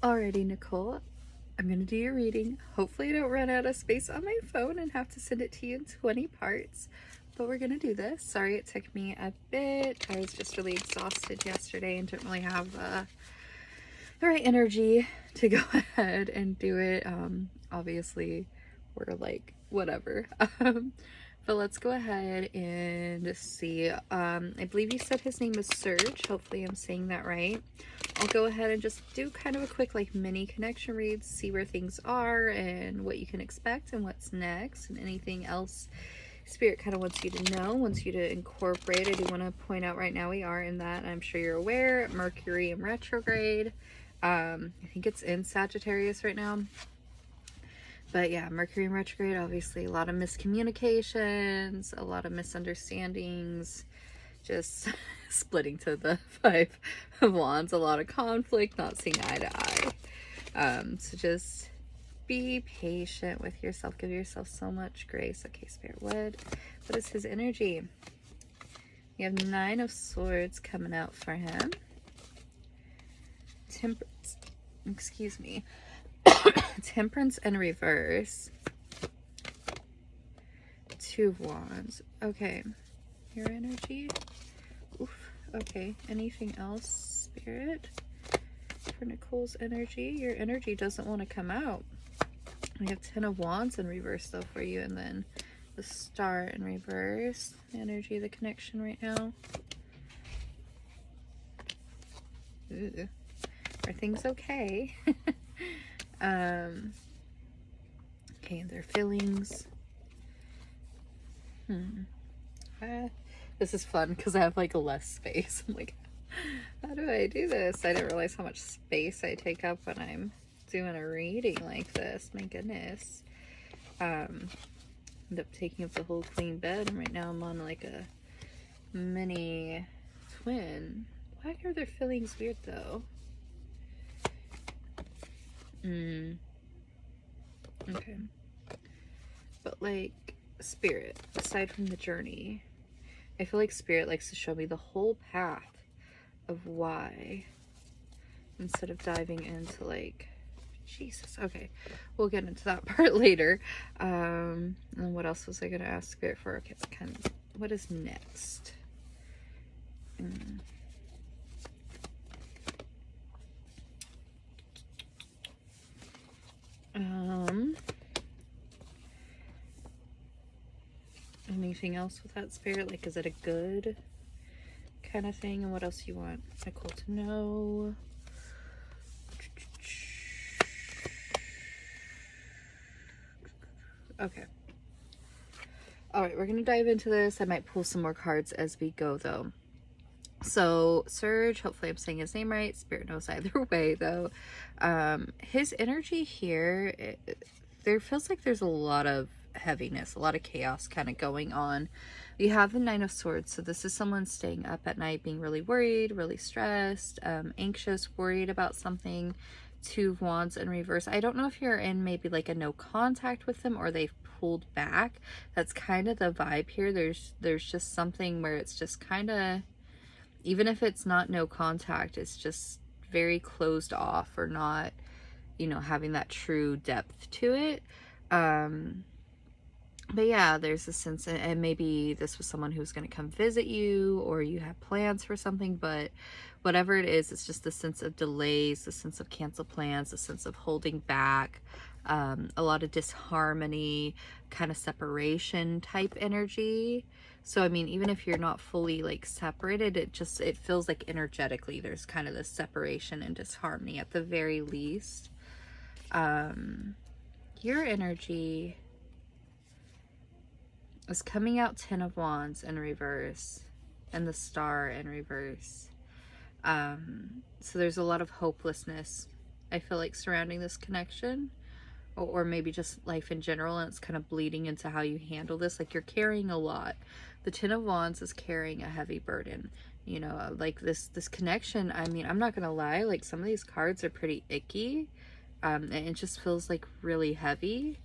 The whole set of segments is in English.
Alrighty, Nicole, I'm going to do your reading. Hopefully I don't run out of space on my phone and have to send it to you in 20 parts, but we're going to do this. Sorry it took me a bit. I was just really exhausted yesterday and didn't really have the right energy to go ahead and do it. Obviously, we're like, whatever. But let's go ahead and see. I believe you said his name is Serge. Hopefully I'm saying that right. I'll go ahead and just do kind of a quick like mini connection read, see where things are and what you can expect and what's next and anything else Spirit kind of wants you to know, wants you to incorporate. I do want to point out right now we are in that, I'm sure you're aware, Mercury in retrograde. I think it's in Sagittarius right now. But yeah, Mercury in retrograde, obviously a lot of miscommunications, a lot of misunderstandings, just splitting to the Five of Wands, a lot of conflict, not seeing eye to eye. So just be patient with yourself. Give yourself so much grace. Okay, Spirit, what is his energy? You have 9 of Swords coming out for him. Temperance, excuse me. Temperance in reverse. 2 of Wands. Okay, your energy. Oof. Okay, anything else, Spirit? For Nicole's energy, your energy doesn't want to come out. We have 10 of Wands in reverse though for you, and then the Star in reverse. The energy of the connection right now. Ooh. Are things okay? Okay, their feelings. This is fun because I have like less space. I'm like, how do I do this? I didn't realize how much space I take up when I'm doing a reading like this. My goodness. End up taking up the whole queen bed, and right now I'm on like a mini twin. Why are their feelings weird though? Okay. But like Spirit, aside from the journey, I feel like Spirit likes to show me the whole path of why, instead of diving into like, Jesus. Okay, we'll get into that part later. And what else was I gonna ask Spirit for? Okay, kind of, what is next? Anything else with that, Spirit? Like, is it a good kind of thing? And what else you want Nicole to know? Okay. All right, we're gonna dive into this. I might pull some more cards as we go though. So Serge, hopefully I'm saying his name right. Spirit knows either way though. His energy here, there feels like there's a lot of heaviness, a lot of chaos kind of going on. You have the 9 of Swords, so this is someone staying up at night being really worried, really stressed, anxious, worried about something. 2 of Wands in reverse. I don't know if you're in maybe like a no contact with them or they've pulled back. That's kind of the vibe here. There's just something where it's just kind of, even if it's not no contact, it's just very closed off or not, you know, having that true depth to it. But yeah, there's a sense, and maybe this was someone who's going to come visit you or you have plans for something, but whatever it is, it's just the sense of delays, the sense of cancel plans, the sense of holding back, a lot of disharmony, kind of separation type energy. So, I mean, even if you're not fully like separated, it feels like energetically there's kind of this separation and disharmony at the very least. Your energy is coming out 10 of Wands in reverse and the Star in reverse. So there's a lot of hopelessness, I feel like, surrounding this connection, or maybe just life in general, and it's kind of bleeding into how you handle this. Like, you're carrying a lot. The 10 of Wands is carrying a heavy burden, you know, like this connection. I mean, I'm not gonna lie, like some of these cards are pretty icky, and it just feels like really heavy.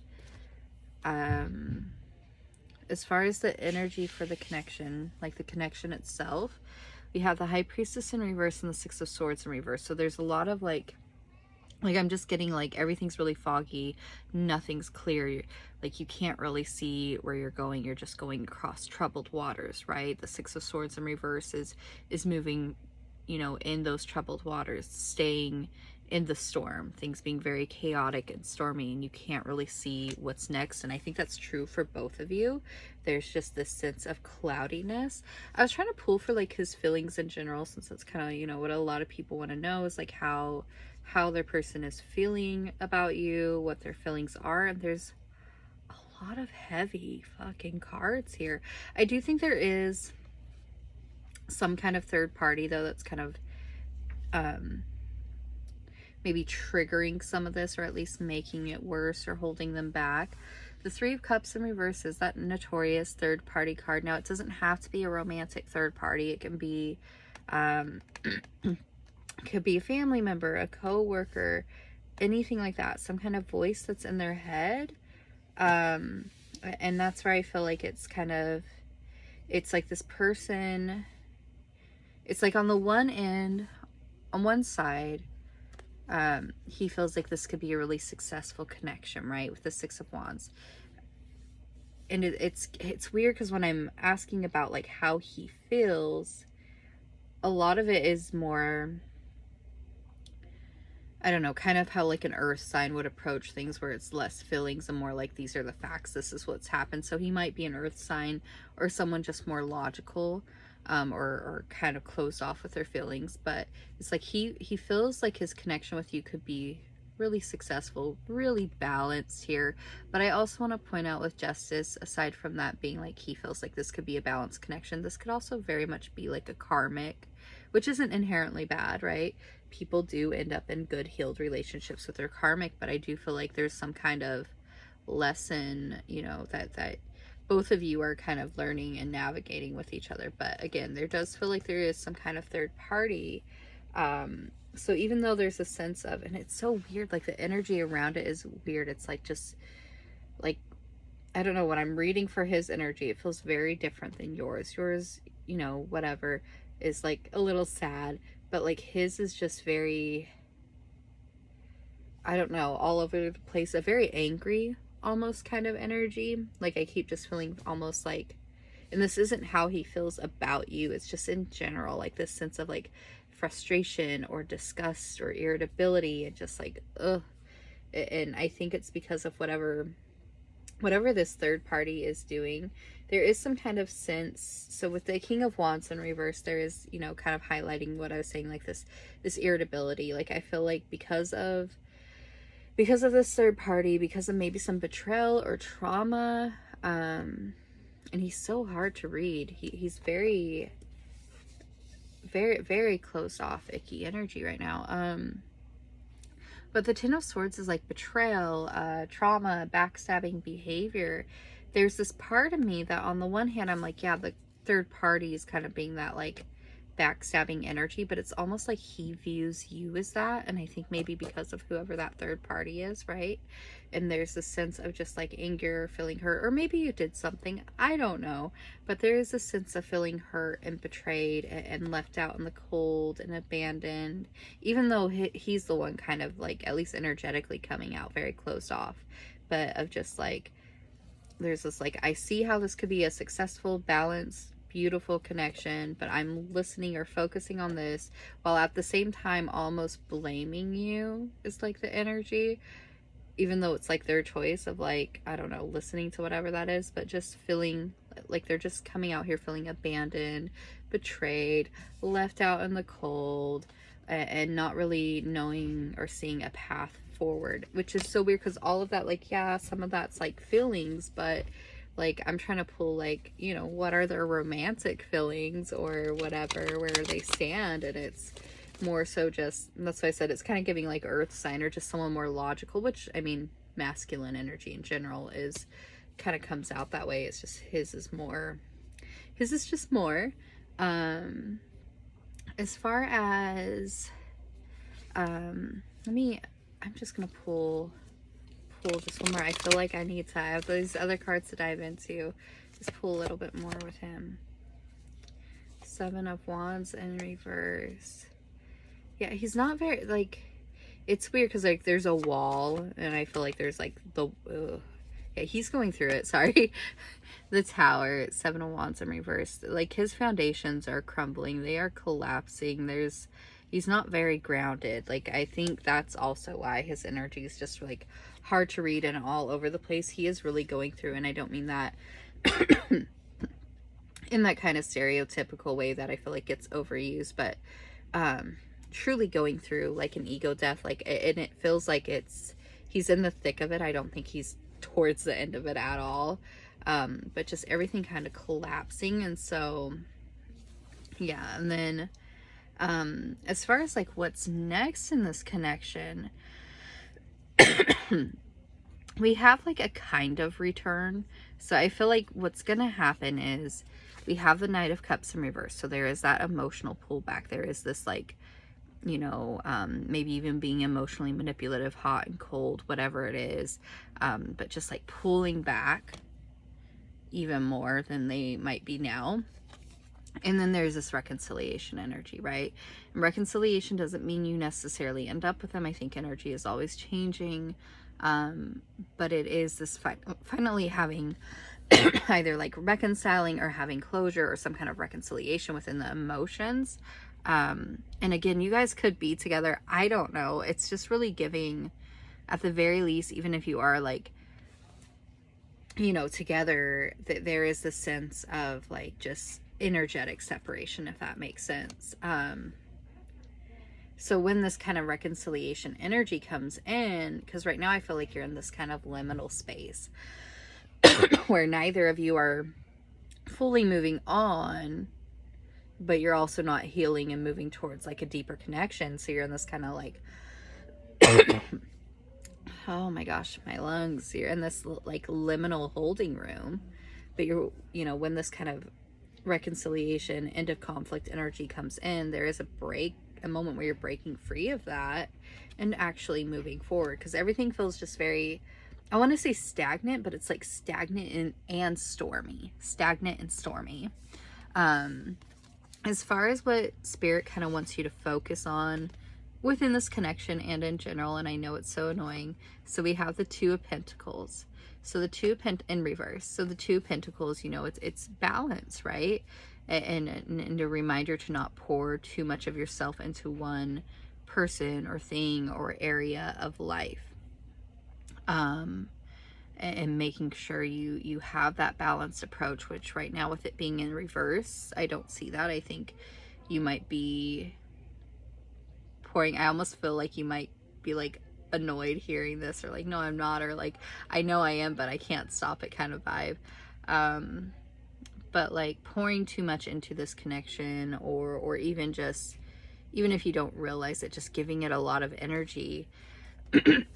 As far as the energy for the connection, like the connection itself, we have the High Priestess in reverse and the 6 of Swords in reverse. So there's a lot of like Like, I'm just getting like everything's really foggy, nothing's clear, like you can't really see where you're going, you're just going across troubled waters, right? The Six of Swords in reverse is moving, you know, in those troubled waters, staying in the storm, things being very chaotic and stormy, and you can't really see what's next. And I think that's true for both of you. There's just this sense of cloudiness. I was trying to pull for like his feelings in general, since that's kind of, you know, what a lot of people want to know, is like how their person is feeling about you, what their feelings are. And there's a lot of heavy fucking cards here. I do think there is some kind of third party though that's kind of maybe triggering some of this, or at least making it worse or holding them back. The Three of Cups in reverse is that notorious third party card. Now, it doesn't have to be a romantic third party. It can be could be a family member, a co-worker, anything like that, some kind of voice that's in their head. And that's where I feel like it's kind of, it's like this person, it's like on the one end, on one side, he feels like this could be a really successful connection, right, with the Six of Wands. And it's weird, because when I'm asking about like how he feels, a lot of it is more, I don't know, kind of how like an earth sign would approach things, where it's less feelings and more like, these are the facts, this is what's happened. So he might be an earth sign, or someone just more logical, or kind of closed off with their feelings. But it's like he feels like his connection with you could be really successful, really balanced here. But I also want to point out with Justice, aside from that being like he feels like this could be a balanced connection, this could also very much be like a karmic, which isn't inherently bad, right? People do end up in good healed relationships with their karmic, but I do feel like there's some kind of lesson, you know, that both of you are kind of learning and navigating with each other. But again, there does feel like there is some kind of third party. So even though there's a sense of, and it's so weird, like the energy around it is weird. It's like, just like, I don't know, when I'm reading for his energy, it feels very different than yours. Yours, you know, whatever, is like a little sad, but like his is just very, I don't know, all over the place, a very angry almost kind of energy. Like I keep just feeling almost like, and this isn't how he feels about you, it's just in general, like this sense of like frustration or disgust or irritability, and just like ugh. And I think it's because of whatever this third party is doing. There is some kind of sense, so with the King of Wands in reverse, there is, you know, kind of highlighting what I was saying, like this irritability. Like I feel like because of this third party, because of maybe some betrayal or trauma, and he's so hard to read. He's very, very, very closed off, icky energy right now. But the Ten of Swords is like betrayal, trauma, backstabbing behavior. There's this part of me that on the one hand, I'm like, yeah, the third party is kind of being that like backstabbing energy, but it's almost like he views you as that. And I think maybe because of whoever that third party is, right? And there's this sense of just like anger, feeling hurt, or maybe you did something, I don't know, but there is a sense of feeling hurt and betrayed and left out in the cold and abandoned, even though he's the one kind of like, at least energetically, coming out very closed off. But of just like, there's this like, I see how this could be a successful, balanced, beautiful connection, but I'm listening or focusing on this, while at the same time almost blaming you is like the energy, even though it's like their choice of like, I don't know, listening to whatever that is, but just feeling like they're just coming out here feeling abandoned, betrayed, left out in the cold, and not really knowing or seeing a path forward, which is so weird, because all of that, like, yeah, some of that's like feelings, but like I'm trying to pull like, you know, what are their romantic feelings or whatever, where they stand. And it's more so just, that's why I said it's kind of giving like earth sign, or just someone more logical, which I mean masculine energy in general is kind of comes out that way. It's just his is just more. As far as I'm just gonna pull just one more. I feel like I need to have these other cards to dive into. Just pull a little bit more with him. Seven of Wands in reverse. Yeah, he's not very, like, it's weird because like there's a wall and I feel like there's like the yeah, he's going through it, sorry. The Tower, Seven of Wands in reverse, like his foundations are crumbling, they are collapsing. He's not very grounded. Like I think that's also why his energy is just like hard to read and all over the place. He is really going through, and I don't mean that in that kind of stereotypical way that I feel like gets overused, but truly going through like an ego death, like, and it feels like he's in the thick of it. I don't think he's towards the end of it at all, but just everything kind of collapsing. And so yeah, and then as far as like what's next in this connection, we have like a kind of return. So I feel like what's gonna happen is we have the Knight of Cups in reverse, so there is that emotional pullback. There is this like, you know, maybe even being emotionally manipulative, hot and cold, whatever it is, but just like pulling back even more than they might be now. And then there's this reconciliation energy, right? And reconciliation doesn't mean you necessarily end up with them. I think energy is always changing, but it is this finally having either like reconciling or having closure or some kind of reconciliation within the emotions. And again, you guys could be together, I don't know. It's just really giving, at the very least, even if you are like, you know, together, that there is this sense of like just energetic separation, if that makes sense. So when this kind of reconciliation energy comes in, because right now I feel like you're in this kind of liminal space where neither of you are fully moving on, but you're also not healing and moving towards like a deeper connection. So you're in this kind of like oh my gosh, my lungs, you're in this like liminal holding room. But you're, you know, when this kind of reconciliation, end of conflict energy comes in, there is a moment where you're breaking free of that and actually moving forward, because everything feels just very, I want to say stagnant, but it's like stagnant and stormy. Stagnant and stormy. As far as what Spirit kind of wants you to focus on within this connection and in general, and I know it's so annoying, so we have the Two of Pentacles. So the in reverse. So the Two of Pentacles, you know, it's balance, right? And a reminder to not pour too much of yourself into one person or thing or area of life. And making sure you have that balanced approach, which right now with it being in reverse, I don't see that. I think you might be pouring, I almost feel like you might be like annoyed hearing this, or like, no, I'm not, or like, I know I am, but I can't stop it kind of vibe. But like pouring too much into this connection, or even if you don't realize it, just giving it a lot of energy,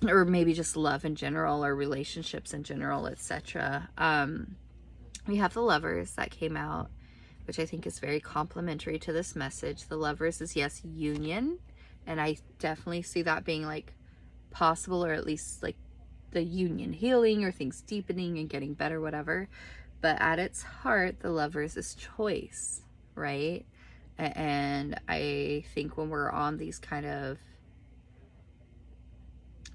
or maybe just love in general, or relationships in general, etc. We have the Lovers that came out, which I think is very complimentary to this message. The Lovers is, yes, union, and I definitely see that being like possible, or at least like the union healing or things deepening and getting better, whatever. But at its heart, the Lovers is choice, right? And I think when we're on these kind of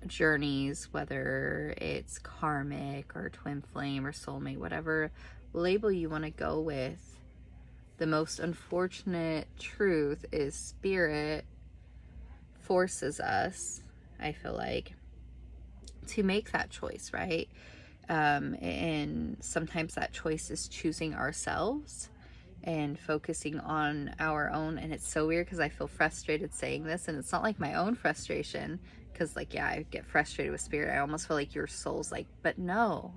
journeys, whether it's karmic or twin flame or soulmate, whatever label you want to go with, the most unfortunate truth is Spirit forces us, I feel like, to make that choice, right? And sometimes that choice is choosing ourselves and focusing on our own. And it's so weird because I feel frustrated saying this, and it's not like my own frustration, because like, yeah, I get frustrated with Spirit. I almost feel like your soul's like, but no,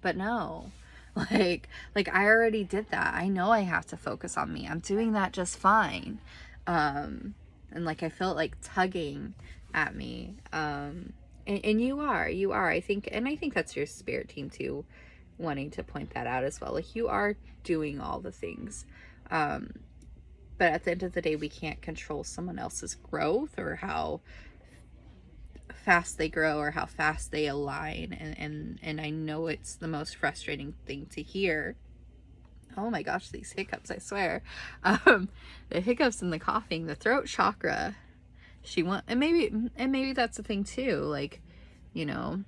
like I already did that. I know I have to focus on me. I'm doing that just fine. And like, I feel it like tugging at me. And you are, I think, and I think that's your Spirit team too, wanting to point that out as well. Like, you are doing all the things. But at the end of the day, we can't control someone else's growth, or how fast they grow, or how fast they align. And I know it's the most frustrating thing to hear. Oh my gosh, these hiccups, I swear. The hiccups and the coughing, the throat chakra and maybe that's the thing too, like, you know,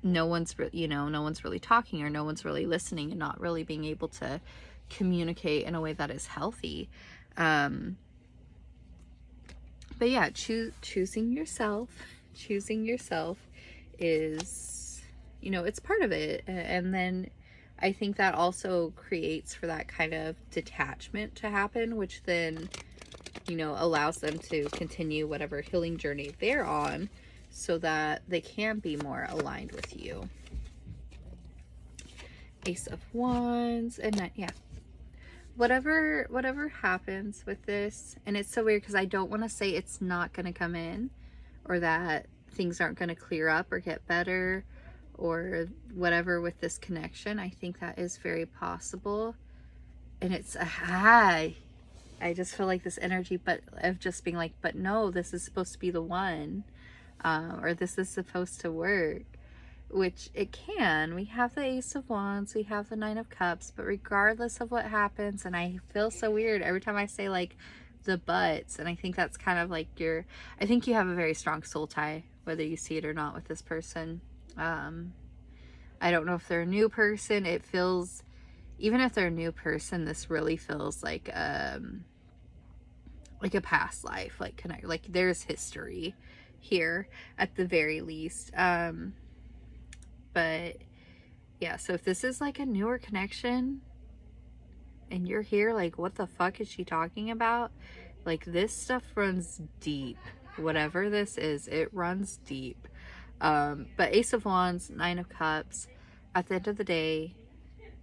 no one's really talking, or no one's really listening, and not really being able to communicate in a way that is healthy. But yeah, choosing yourself is, it's part of it. And then I think that also creates for that kind of detachment to happen, which then, allows them to continue whatever healing journey they're on, so that they can be more aligned with you. Ace of Wands, and then, yeah. Whatever happens with this, and it's so weird because I don't want to say it's not going to come in, or that things aren't going to clear up or get better, or whatever with this connection. I think that is very possible. And it's a high. I just feel like this energy, but of just being like, but no, this is supposed to be the one, or this is supposed to work, which it can. We have the Ace of Wands, we have the Nine of Cups, but regardless of what happens, and I feel so weird every time I say like the buts, and I think that's kind of like I think you have a very strong soul tie, whether you see it or not, with this person. I don't know if they're a new person. It feels, even if they're a new person, this really feels like a past life, like there's history here at the very least. But yeah, so if this is like a newer connection and you're here like, what the fuck is she talking about? Like, this stuff runs deep. Whatever this is, it runs deep. But Ace of Wands, Nine of Cups, at the end of the day,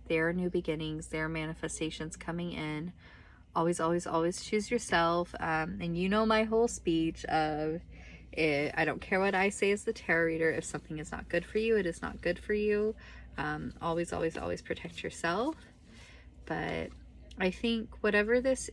there are new beginnings, there are manifestations coming in. Always, always, always choose yourself. And you know my whole speech of it, I don't care what I say as the tarot reader. If something is not good for you, it is not good for you. Always, always, always protect yourself. But I think whatever this